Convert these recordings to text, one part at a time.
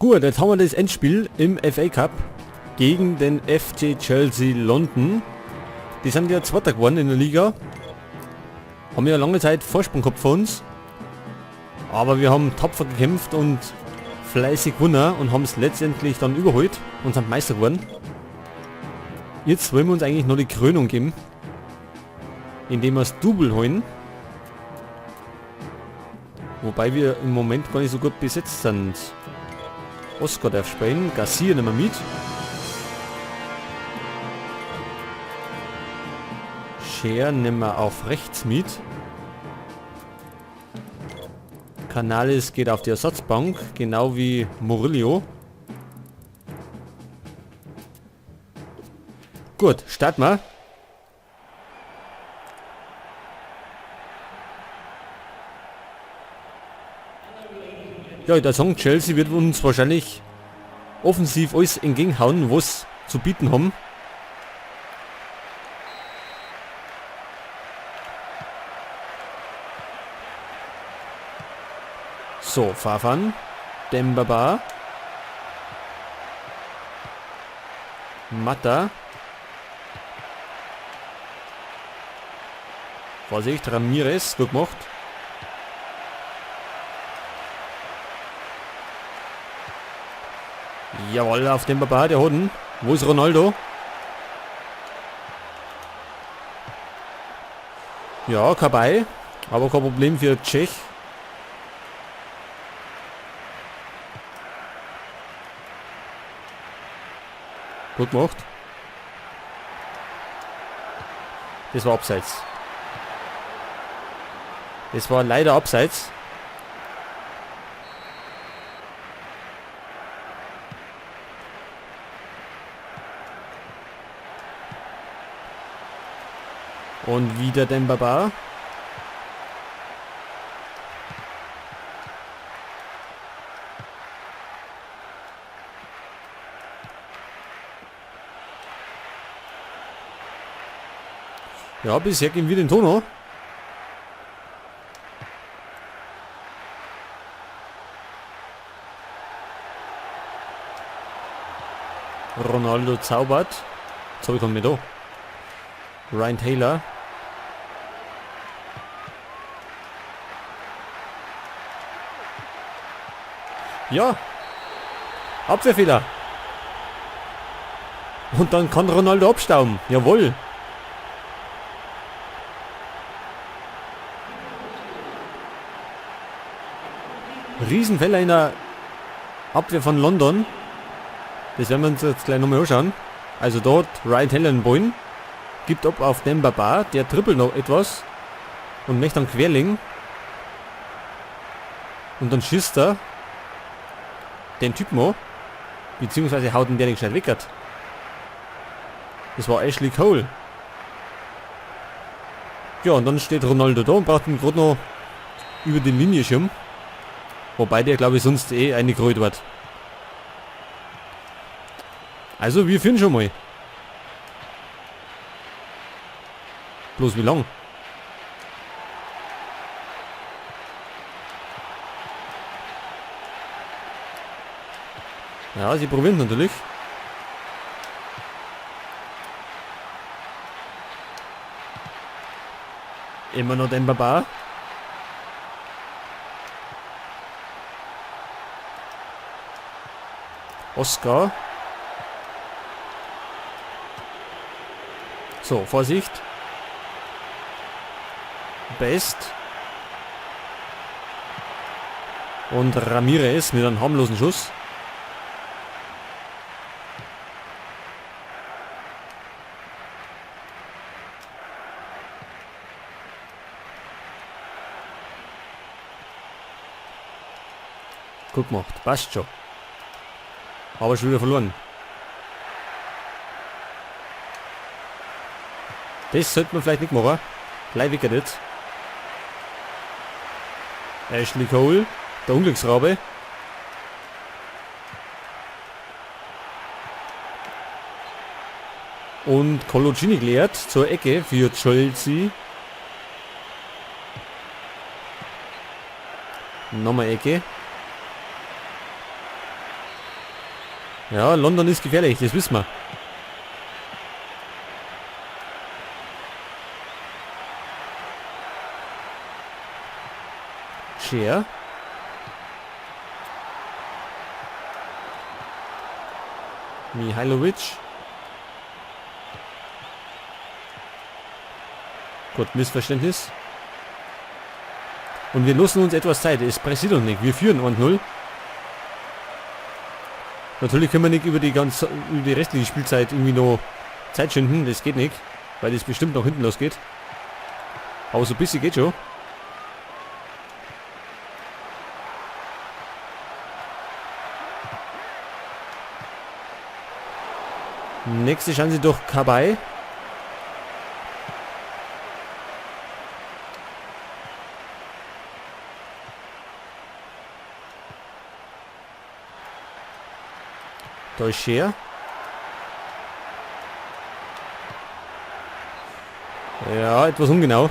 Gut, jetzt haben wir das Endspiel im FA Cup gegen den FC Chelsea London. Die sind ja Zweiter geworden in der Liga. Haben ja lange Zeit Vorsprung gehabt für uns. Aber wir haben tapfer gekämpft und fleißig gewonnen und haben es letztendlich dann überholt und sind Meister geworden. Jetzt wollen wir uns eigentlich noch die Krönung geben, indem wir das Double holen. Wobei wir im Moment gar nicht so gut besetzt sind. Oscar darf spielen, Garcia nehmen wir mit. Scher nehmen wir auf rechts mit. Canales geht auf die Ersatzbank, genau wie Murillo. Gut, starten wir. Ja, ich würde sagen, Chelsea wird uns wahrscheinlich offensiv alles entgegenhauen, was zu bieten haben. So, Fafan, Dembaba, Mata, Vorsicht, Ramirez, gut gemacht. Jawohl, auf dem Baba, der Hoden. Wo ist Ronaldo? Ja, Kabay. Aber kein Problem für Tschech. Gut gemacht. Das war abseits. Das war leider abseits. Und wieder Dembaba. Ja, bisher gehen wir den Tono. Ronaldo zaubert. So, ich komme nicht da. Ryan Taylor. Ja. Abwehrfehler. Und dann kann Ronaldo abstauben. Jawohl. Riesenfehler in der Abwehr von London. Das werden wir uns jetzt gleich nochmal anschauen. Also dort Ryan Taylor den Ball. Gibt ab auf Dembaba. Der trippelt noch etwas. Und möchte dann querlegen. Und dann schießt er den Typen an. Beziehungsweise haut ihn der nicht schnell weckert. Das war Ashley Cole. Ja, und dann steht Ronaldo da und braucht ihn gerade noch über die Linie schirmen. Wobei der, glaube ich, sonst eine gerollt wird. Also, wir führen schon mal. Bloß wie lang? Ja, sie probieren natürlich. Immer noch Dembaba. Oscar. So, Vorsicht. Best. Und Ramirez mit einem harmlosen Schuss. Gut gemacht, passt schon. Aber schon wieder verloren. Das sollte man vielleicht nicht machen. Gleich weg jetzt. Ashley Cole, der Unglücksrabe. Und Coloccini klärt zur Ecke für Chelsea. Nochmal Ecke. Ja, London ist gefährlich, das wissen wir. Scher. Mihailovic. Gut, Missverständnis. Und wir lassen uns etwas Zeit. Es passiert noch nicht. Wir führen 1-0. Natürlich können wir nicht über die restliche Spielzeit irgendwie noch Zeit schinden. Das geht nicht, weil es bestimmt noch hinten losgeht. Aber so ein bisschen geht schon. Nächste Chance durch Kabay. Durch Scher. Ja, etwas ungenau.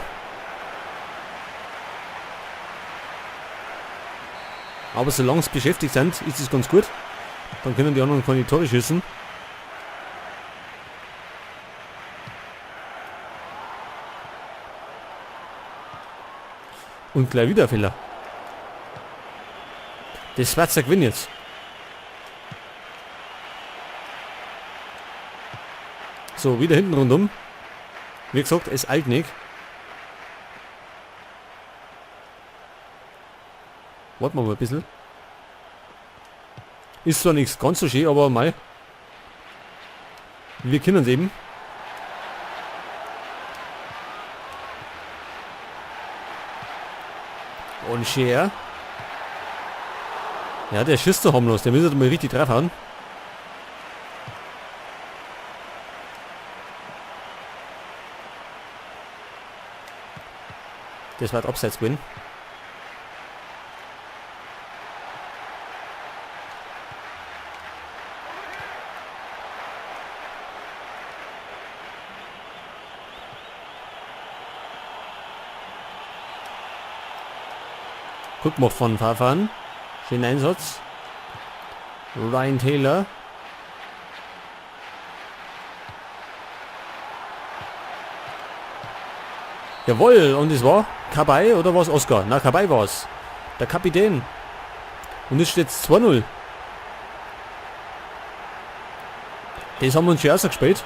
Aber solange sie beschäftigt sind, ist es ganz gut. Dann können die anderen keine Tore schießen. Und gleich wieder Fehler. Das Schwarzer gewinnt jetzt. So, wieder hinten rundum. Wie gesagt, es eilt nicht. Warten wir mal ein bisschen. Ist zwar nichts ganz so schön, aber mal. Wir können es eben. Und Scher. Ja, der schießt doch harmlos. Der müsste mal richtig drauf hauen. Das war Abseits gewesen. Guck mal von Fafan. Schönen Einsatz. Ryan Taylor. Jawohl, und es war Kabay oder war es Oscar? Na, Kabay war es. Der Kapitän. Und es steht 2-0. Das haben wir uns schon ausgespielt.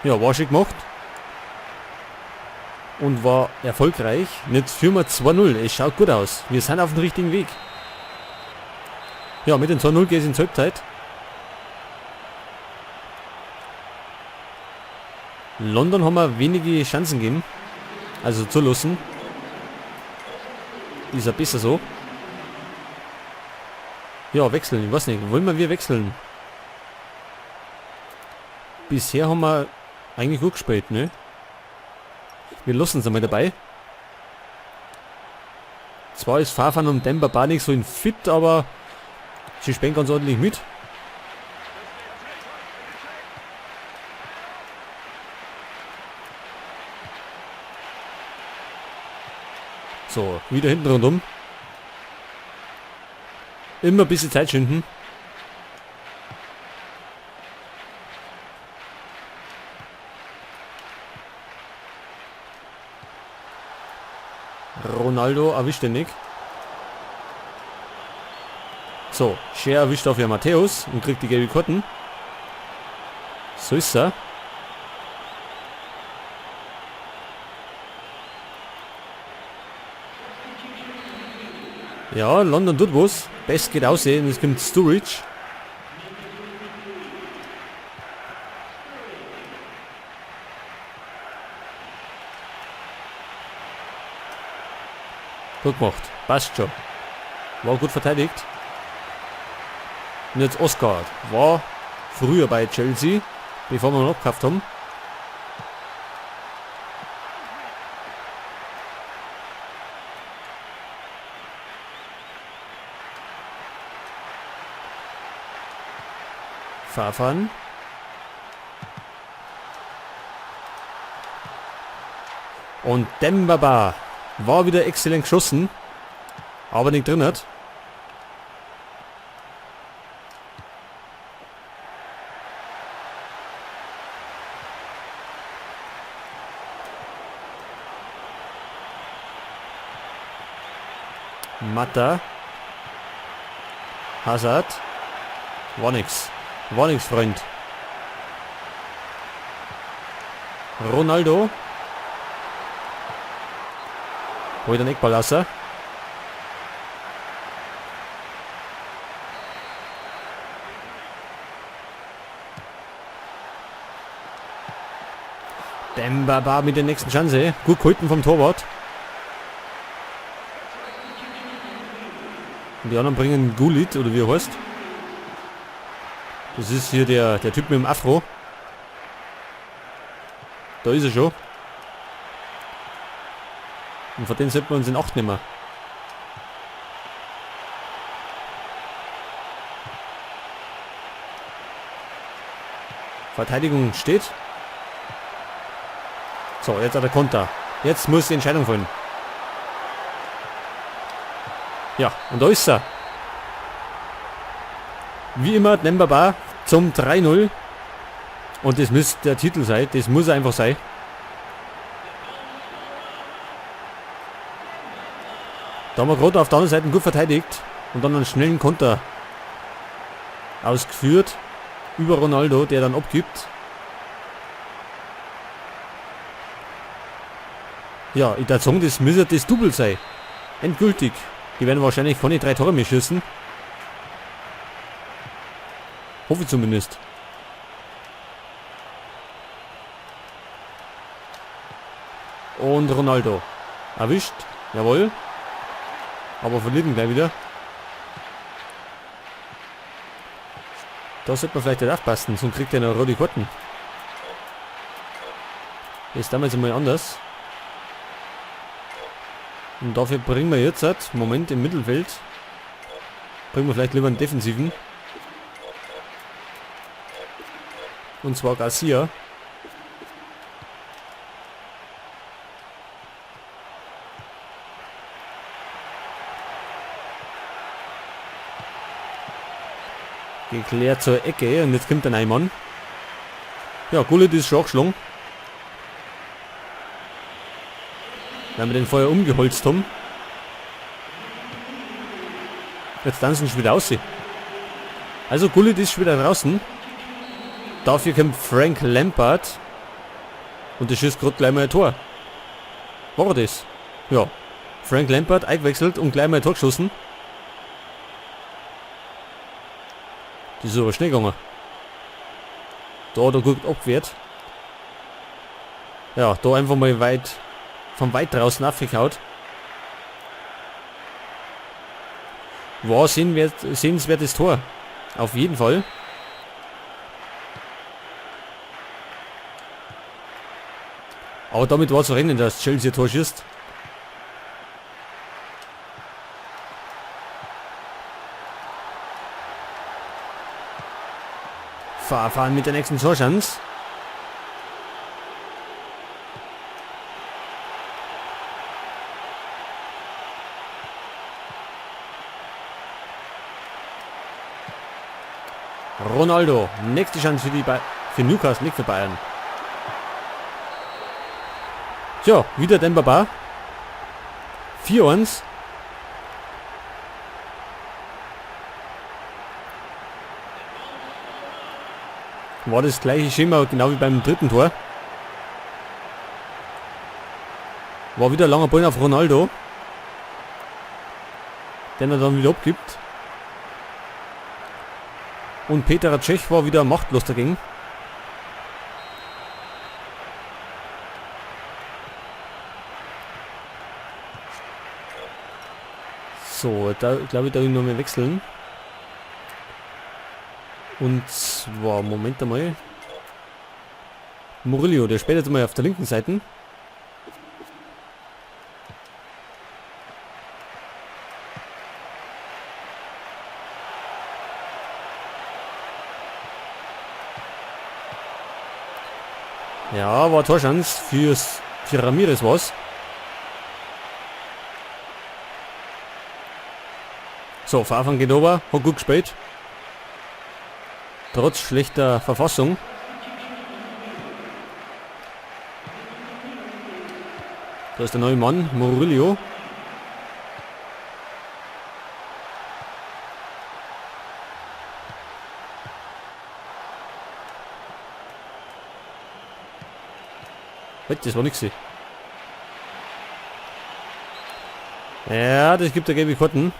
Ja, war schön gemacht. Und war erfolgreich. Und jetzt führen wir 2-0. Es schaut gut aus. Wir sind auf dem richtigen Weg. Ja, mit den 2-0 geht es ins Halbzeit. London haben wir wenige Chancen gegeben. Also zu lassen. Ist ja besser so. Ja, wechseln. Ich weiß nicht. Wollen wir wechseln? Bisher haben wir eigentlich gut gespielt, ne? Wir lassen es einmal dabei. Zwar ist Fafan und Demba Ba nicht so in fit, aber sie spielen ganz ordentlich mit. So, wieder hinten rundum. Immer ein bisschen Zeit schinden. Ronaldo erwischt den nicht. So, Scher erwischt auf ja Matthäus und kriegt die gelbe Karten. So ist er. Ja, London tut was. Best geht aussehen. Es kommt Sturridge. Gut gemacht. Passt schon. War gut verteidigt. Und jetzt Oscar. War früher bei Chelsea, bevor wir ihn abgekauft haben. Fafan. Und Dembaba war wieder exzellent geschossen, aber nicht drin hat. Mata. Hazard. War nix. War nix, Freund. Ronaldo. Holt den Eckball raus. Dembaba mit der nächsten Chance. Gut gehalten vom Torwart. Und die anderen bringen Gullit, oder wie er heißt. Das ist hier der Typ mit dem Afro. Da ist er schon. Und vor den sollten wir uns in Acht nehmen. Verteidigung steht. So, jetzt hat er Konter. Jetzt muss die Entscheidung fallen. Ja, und da ist er. Wie immer Dembaba zum 3-0. Und das müsste der Titel sein. Das muss er einfach sein. Da haben wir gerade auf der anderen Seite gut verteidigt. Und dann einen schnellen Konter ausgeführt. Über Ronaldo, der dann abgibt. Ja, ich würde sagen, das müsste das Double sein. Endgültig. Die werden wahrscheinlich keine 3 Tore mehr schießen. Hoffe ich zumindest. Und Ronaldo. Erwischt. Jawohl. Aber verliert ihn gleich wieder. Da sollte man vielleicht nicht aufpassen, sonst kriegt er eine rote Karten. Das ist damals einmal anders. Und dafür bringen wir jetzt, Moment, im Mittelfeld. Bringen wir vielleicht lieber einen Defensiven. Und zwar Garcia. Geklärt zur Ecke und jetzt kommt der Neumann. Ja, Gullit ist schon geschlagen. Weil wir den vorher umgeholzt haben. Jetzt tanzen sie wieder aus. Also Gullit ist schon wieder draußen. Dafür kommt Frank Lampard. Und das schießt gerade gleich mal ein Tor. War das? Ja. Frank Lampard eingewechselt und gleich mal ein Tor geschossen. Die ist aber schnell gegangen. Da hat er gut abgewehrt. Ja, da einfach mal weit von weit draußen abgekaut. War sehenswertes Tor. Auf jeden Fall. Aber damit war zu rechnen, dass Chelsea Tor schießt. Fahren mit der nächsten Torchance. Ronaldo, nächste Chance für Newcastle, nicht für Bayern. Tja, wieder Dembaba. 4-1. War das gleiche Schema, genau wie beim dritten Tor. War wieder langer Ball auf Ronaldo. Den er dann wieder abgibt. Und Petr Cech war wieder machtlos dagegen. So, da glaube ich, da noch mehr wechseln. Und zwar, Moment einmal. Murillo, der spielt jetzt mal auf der linken Seite. Ja, war Torchance Für Ramirez war's. So, Fafan geht over, hat gut gespielt. Trotz schlechter Verfassung. Da ist der neue Mann, Murillo. Halt, das war nix. Ja, das gibt der gelbe Karten.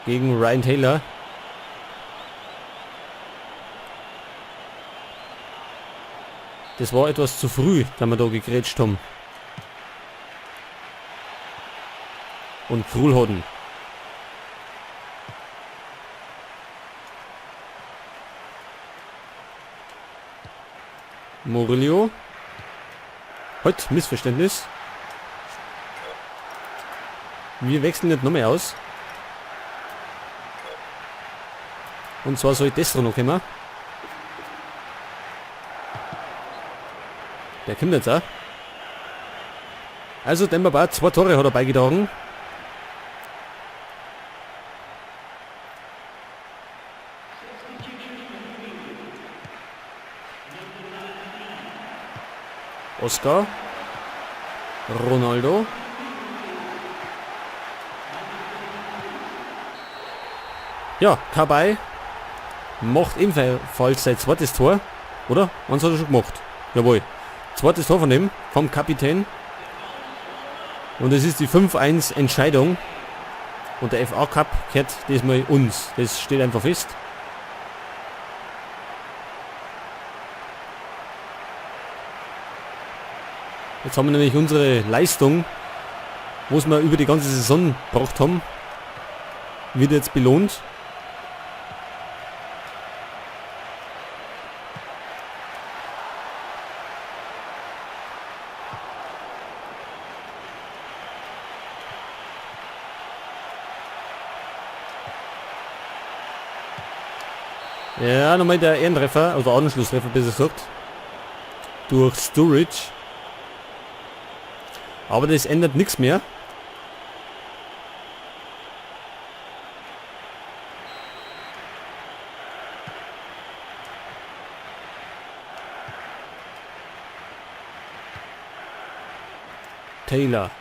Gegen Ryan Taylor. Das war etwas zu früh, da wir da gegrätscht haben. Und Krul hatten. Murillo. Halt, Missverständnis. Wir wechseln nicht noch mehr aus. Und zwar soll Destro noch kommen. Der kommt jetzt auch. Also Demba 2 Tore hat er beigetragen. Oscar. Ronaldo. Ja, Kabay macht ebenfalls sein zweites Tor. Oder? Wann hat er schon gemacht? Jawohl. Zweites Tor von ihm, vom Kapitän. Und es ist die 5-1 Entscheidung. Und der FA Cup gehört diesmal uns. Das steht einfach fest. Jetzt haben wir nämlich unsere Leistung, was wir über die ganze Saison gebracht haben, wird jetzt belohnt. Ja, nochmal der Ehrentreffer, also Anschlusstreffer besser gesagt, durch Sturridge. Aber das ändert nichts mehr. Taylor.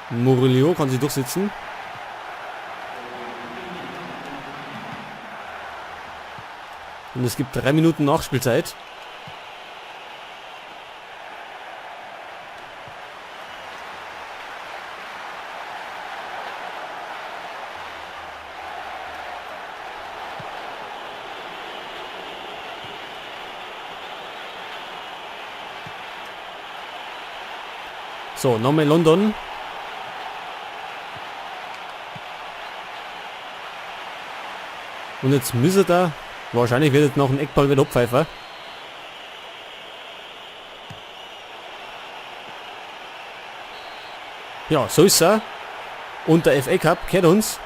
Murillo kann sich durchsetzen. Und es gibt 3 Minuten Nachspielzeit. So, nochmal London. Und jetzt müsste da, wahrscheinlich wird jetzt noch ein Eckball wieder abpfeifen. Ja, so ist er. Und der FA Cup gehört uns.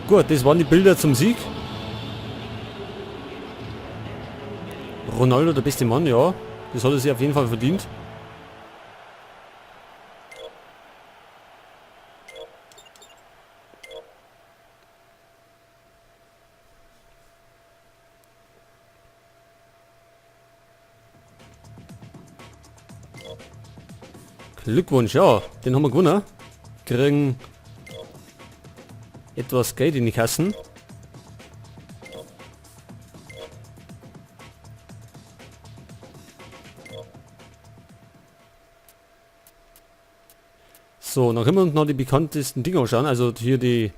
Gut, das waren die Bilder zum Sieg. Ronaldo, der beste Mann, ja. Das hat er sich auf jeden Fall verdient. Glückwunsch, ja, den haben wir gewonnen. Kriegen etwas Geld in die Kassen. So, dann können wir uns noch die bekanntesten Dinge anschauen. Also hier die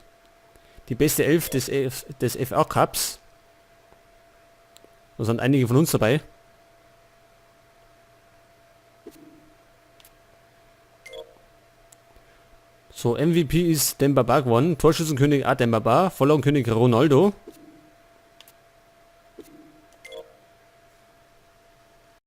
beste Elf des FA Cups. Da sind einige von uns dabei. So, MVP ist Demba Ba gewonnen. Torschützenkönig Demba Ba. Vorlagenkönig Ronaldo.